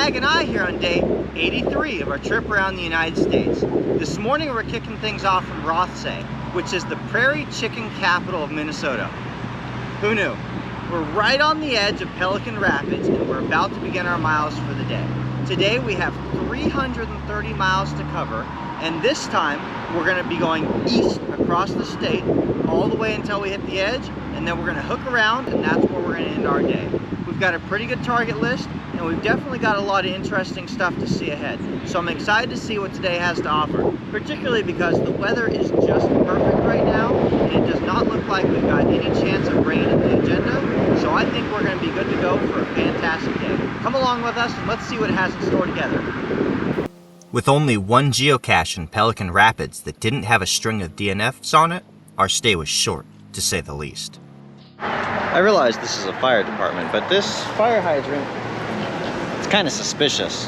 Greg and I here on day 83 of our trip around the United States. This morning we're kicking things off from Rothsay, which is the prairie chicken capital of Minnesota. Who knew? We're right on the edge of Pelican Rapids and we're about to begin our miles for the day. Today we have 330 miles to cover, and this time we're going to be going east across the state all the way until we hit the edge, and then we're going to hook around, and that's where we're going to end our day. We've got a pretty good target list, and we've definitely got a lot of interesting stuff to see ahead. So I'm excited to see what today has to offer, particularly because the weather is just perfect right now, and it does not look like we've got any chance of rain in the agenda. So I think we're going to be good to go for a fantastic day. Come along with us and let's see what it has in store together. With only one geocache in Pelican Rapids that didn't have a string of DNFs on it, our stay was short, to say the least. I realize this is a fire department, but this fire hydrant, it's kind of suspicious.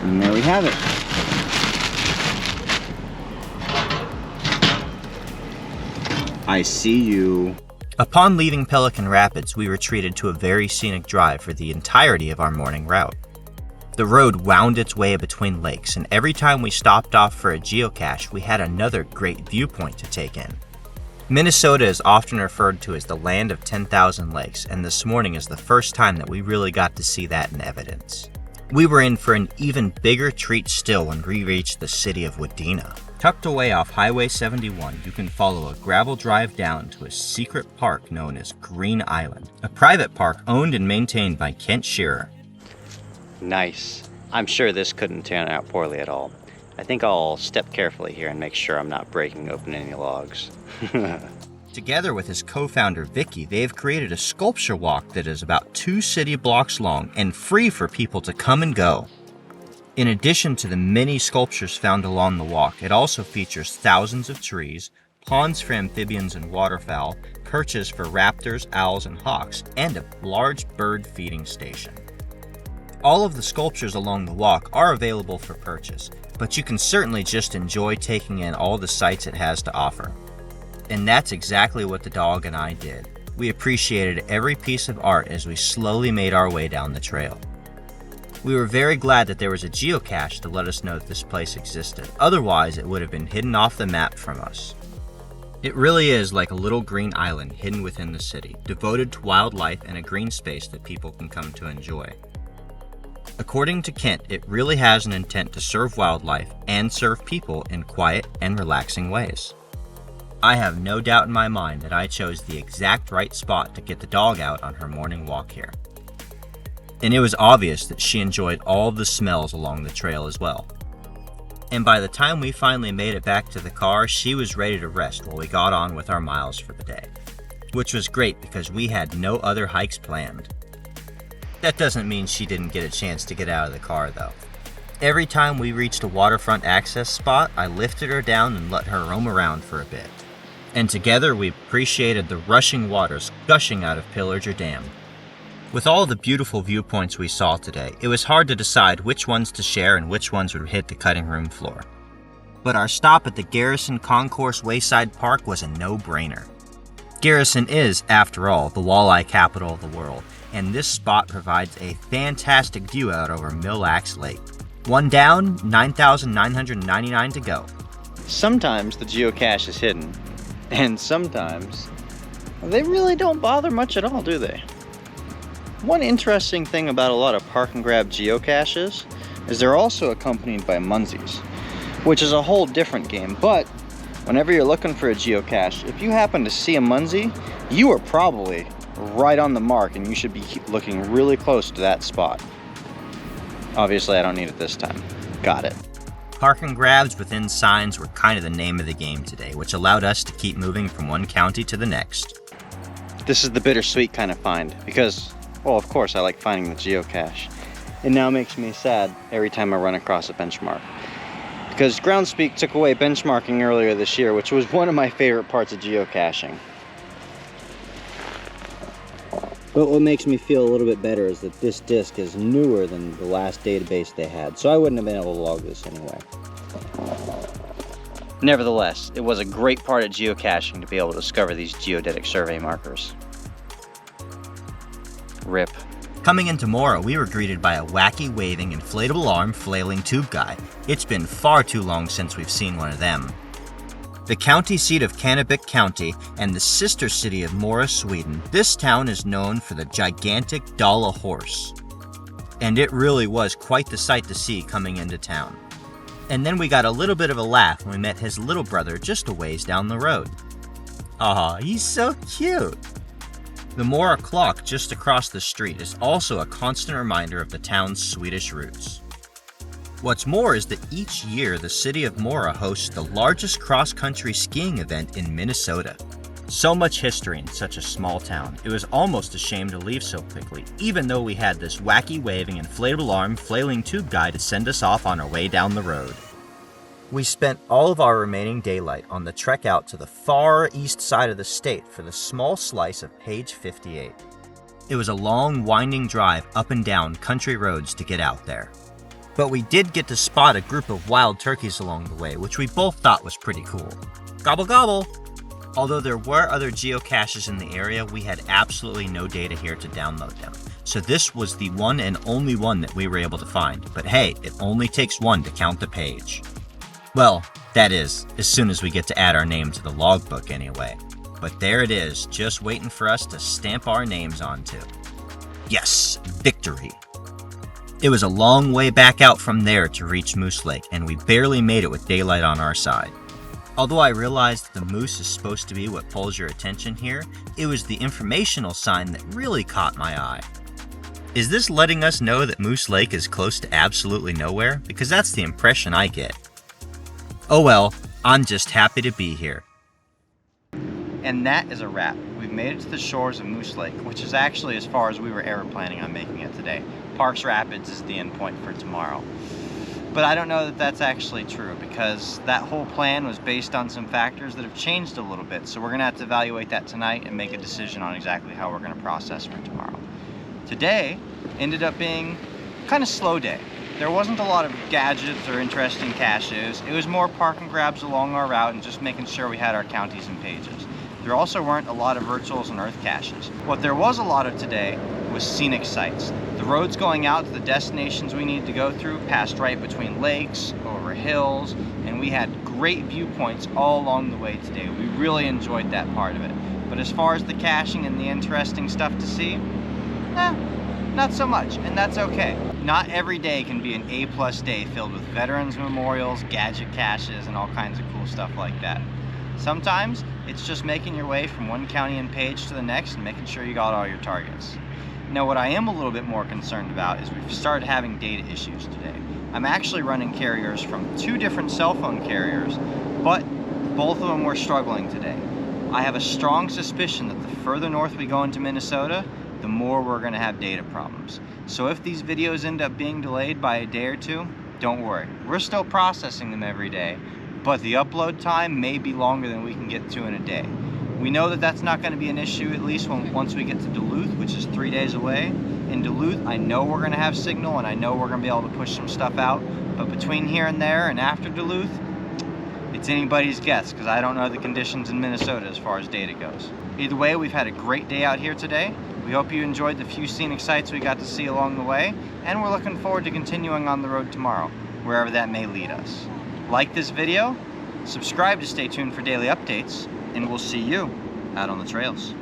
And there we have it. I see you. Upon leaving Pelican Rapids, we retreated to a very scenic drive for the entirety of our morning route. The road wound its way between lakes, and every time we stopped off for a geocache, we had another great viewpoint to take in. Minnesota is often referred to as the land of 10,000 lakes, and this morning is the first time that we really got to see that in evidence. We were in for an even bigger treat still when we reached the city of Wadena. Tucked away off Highway 71, you can follow a gravel drive down to a secret park known as Green Island, a private park owned and maintained by Kent Shearer. Nice. I'm sure this couldn't turn out poorly at all. I think I'll step carefully here and make sure I'm not breaking open any logs. Together with his co-founder Vicky, they've created a sculpture walk that is about 2 city blocks long and free for people to come and go. In addition to the many sculptures found along the walk, it also features thousands of trees, ponds for amphibians and waterfowl, perches for raptors, owls, and hawks, and a large bird feeding station. All of the sculptures along the walk are available for purchase, but you can certainly just enjoy taking in all the sights it has to offer. And that's exactly what the dog and I did. We appreciated every piece of art as we slowly made our way down the trail. We were very glad that there was a geocache to let us know that this place existed. Otherwise, it would have been hidden off the map from us. It really is like a little green island hidden within the city, devoted to wildlife and a green space that people can come to enjoy. According to Kent, it really has an intent to serve wildlife and serve people in quiet and relaxing ways. I have no doubt in my mind that I chose the exact right spot to get the dog out on her morning walk here. And it was obvious that she enjoyed all of the smells along the trail as well. And by the time we finally made it back to the car, she was ready to rest while we got on with our miles for the day. Which was great because we had no other hikes planned. That doesn't mean she didn't get a chance to get out of the car though. Every time we reached a waterfront access spot, I lifted her down and let her roam around for a bit. And together we appreciated the rushing waters gushing out of Pillager Dam. With all the beautiful viewpoints we saw today, it was hard to decide which ones to share and which ones would hit the cutting room floor. But our stop at the Garrison Concourse Wayside Park was a no-brainer. Garrison is, after all, the walleye capital of the world, and this spot provides a fantastic view out over Mille Lacs Lake. One down, 9,999 to go. Sometimes the geocache is hidden, and sometimes they really don't bother much at all, do they? One interesting thing about a lot of park and grab geocaches is they're also accompanied by munsies, which is a whole different game. But whenever you're looking for a geocache, if you happen to see a munsie, you are probably right on the mark and you should be looking really close to that spot. Obviously, I don't need it this time. Got it. Park and grabs within signs were kind of the name of the game today, which allowed us to keep moving from one county to the next. This is the bittersweet kind of find because, well, of course I like finding the geocache. It now makes me sad every time I run across a benchmark. Because Groundspeak took away benchmarking earlier this year, which was one of my favorite parts of geocaching. But what makes me feel a little bit better is that this disc is newer than the last database they had, so I wouldn't have been able to log this anyway. Nevertheless, it was a great part of geocaching to be able to discover these geodetic survey markers. RIP. Coming into Mora, we were greeted by a wacky, waving, inflatable arm, flailing tube guy. It's been far too long since we've seen one of them. The county seat of Kannebäck County and the sister city of Mora, Sweden, this town is known for the gigantic Dala horse. And it really was quite the sight to see coming into town. And then we got a little bit of a laugh when we met his little brother just a ways down the road. Aw, he's so cute! The Mora clock just across the street is also a constant reminder of the town's Swedish roots. What's more is that each year the City of Mora hosts the largest cross-country skiing event in Minnesota. So much history in such a small town, it was almost a shame to leave so quickly, even though we had this wacky waving inflatable arm flailing tube guy to send us off on our way down the road. We spent all of our remaining daylight on the trek out to the far east side of the state for the small slice of page 58. It was a long, winding drive up and down country roads to get out there. But we did get to spot a group of wild turkeys along the way, which we both thought was pretty cool. Gobble gobble! Although there were other geocaches in the area, we had absolutely no data here to download them. So this was the one and only one that we were able to find. But hey, it only takes one to count the page. Well, that is, as soon as we get to add our name to the logbook anyway. But there it is, just waiting for us to stamp our names onto. Yes, victory! It was a long way back out from there to reach Moose Lake, and we barely made it with daylight on our side. Although I realized the moose is supposed to be what pulls your attention here, it was the informational sign that really caught my eye. Is this letting us know that Moose Lake is close to absolutely nowhere? Because that's the impression I get. Oh well, I'm just happy to be here. And that is a wrap. We've made it to the shores of Moose Lake, which is actually as far as we were ever planning on making it today. Parks Rapids is the end point for tomorrow. But I don't know that that's actually true, because that whole plan was based on some factors that have changed a little bit. So we're gonna have to evaluate that tonight and make a decision on exactly how we're gonna process for tomorrow. Today ended up being kind of slow day. There wasn't a lot of gadgets or interesting caches. It was more park and grabs along our route and just making sure we had our counties and pages. There also weren't a lot of virtuals and earth caches. What there was a lot of today was scenic sites. The roads going out to the destinations we needed to go through passed right between lakes, over hills, and we had great viewpoints all along the way today. We really enjoyed that part of it. But as far as the caching and the interesting stuff to see, not so much, and that's okay. Not every day can be an A+ day filled with veterans memorials, gadget caches, and all kinds of cool stuff like that. Sometimes it's just making your way from one county and page to the next and making sure you got all your targets. Now what I am a little bit more concerned about is we've started having data issues today. I'm actually running carriers from 2 different cell phone carriers, but both of them were struggling today. I have a strong suspicion that the further north we go into Minnesota, the more we're going to have data problems. So if these videos end up being delayed by a day or 2, don't worry. We're still processing them every day, but the upload time may be longer than we can get to in a day. We know that that's not going to be an issue, at least once we get to Duluth, which is 3 days away. In Duluth, I know we're going to have signal, and I know we're going to be able to push some stuff out, but between here and there and after Duluth, it's anybody's guess, because I don't know the conditions in Minnesota as far as data goes. Either way, we've had a great day out here today. We hope you enjoyed the few scenic sights we got to see along the way, and we're looking forward to continuing on the road tomorrow, wherever that may lead us. Like this video, subscribe to stay tuned for daily updates, and we'll see you out on the trails.